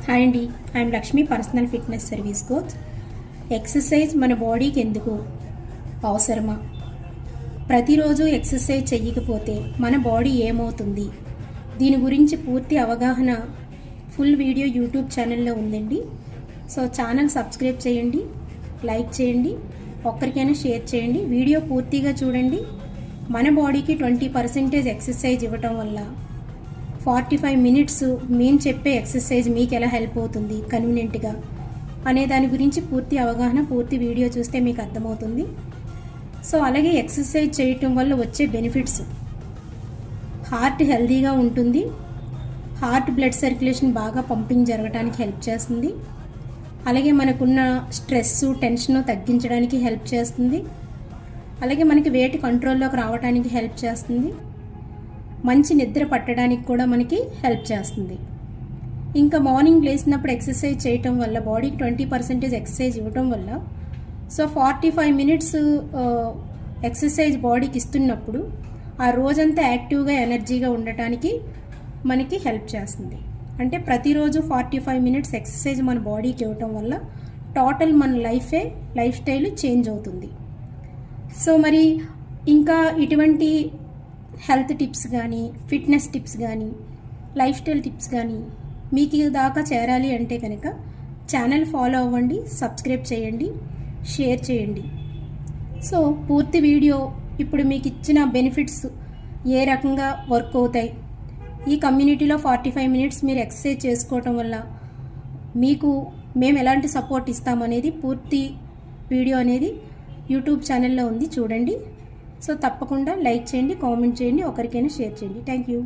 Hi అండి, I'm Lakshmi, personal fitness service coach. Exercise మన బాడీకి ఎందుకు అవసరమా? ప్రతిరోజు ఎక్సర్సైజ్ చెయ్యకపోతే మన బాడీ ఏమవుతుంది? దీని గురించి పూర్తి అవగాహన ఫుల్ వీడియో యూట్యూబ్ ఛానల్లో ఉందండి. సో ఛానల్ సబ్స్క్రైబ్ చేయండి, లైక్ చేయండి, ఒక్కరికైనా షేర్ చేయండి. వీడియో పూర్తిగా చూడండి. మన బాడీకి 20% ఎక్సర్సైజ్ ఇవ్వటం వల్ల 45 మినిట్స్ మేము చెప్పే ఎక్సర్సైజ్ మీకు ఎలా హెల్ప్ అవుతుంది కన్వీనియంట్గా అనే దాని గురించి పూర్తి అవగాహన పూర్తి వీడియో చూస్తే మీకు అర్థమవుతుంది. సో అలాగే ఎక్సర్సైజ్ చేయటం వల్ల వచ్చే బెనిఫిట్స్: హార్ట్ హెల్తీగా ఉంటుంది, హార్ట్ బ్లడ్ సర్క్యులేషన్ బాగా పంపింగ్ జరగడానికి హెల్ప్ చేస్తుంది, అలాగే మనకున్న స్ట్రెస్ టెన్షన్ తగ్గించడానికి హెల్ప్ చేస్తుంది, అలాగే మనకి వెయిట్ కంట్రోల్లోకి రావడానికి హెల్ప్ చేస్తుంది, మంచి నిద్ర పట్టడానికి కూడా మనకి హెల్ప్ చేస్తుంది. ఇంకా మార్నింగ్ లేచినప్పుడు ఎక్సర్సైజ్ చేయటం వల్ల బాడీకి 20% ఎక్సర్సైజ్ ఇవ్వటం వల్ల సో 45 మినిట్స్ ఎక్సర్సైజ్ బాడీకి ఇస్తున్నప్పుడు ఆ రోజంతా యాక్టివ్గా ఎనర్జీగా ఉండటానికి మనకి హెల్ప్ చేస్తుంది. అంటే ప్రతిరోజు 45 మినిట్స్ ఎక్సర్సైజ్ మన బాడీకి ఇవ్వటం వల్ల టోటల్ మన లైఫ్ స్టైల్ చేంజ్ అవుతుంది. సో మరి ఇంకా ఇటువంటి హెల్త్ టిప్స్ కానీ, ఫిట్నెస్ టిప్స్ కానీ, లైఫ్ స్టైల్ టిప్స్ కానీ మీకు దాకా చేరాలి అంటే కనుక ఛానల్ ఫాలో అవ్వండి, సబ్స్క్రైబ్ చేయండి, షేర్ చేయండి. సో పూర్తి వీడియో ఇప్పుడు మీకు ఇచ్చిన బెనిఫిట్స్ ఏ రకంగా వర్క్ అవుతాయి, ఈ కమ్యూనిటీలో 45 మినిట్స్ మీరు ఎక్సర్సైజ్ చేసుకోవటం వల్ల మీకు మేము ఎలాంటి సపోర్ట్ ఇస్తామనేది పూర్తి వీడియో అనేది యూట్యూబ్ ఛానల్లో ఉంది, చూడండి. సో తప్పకుండా లైక్ చేయండి, కామెంట్ చేయండి, ఒకరికైనా షేర్ చేయండి. Thank you.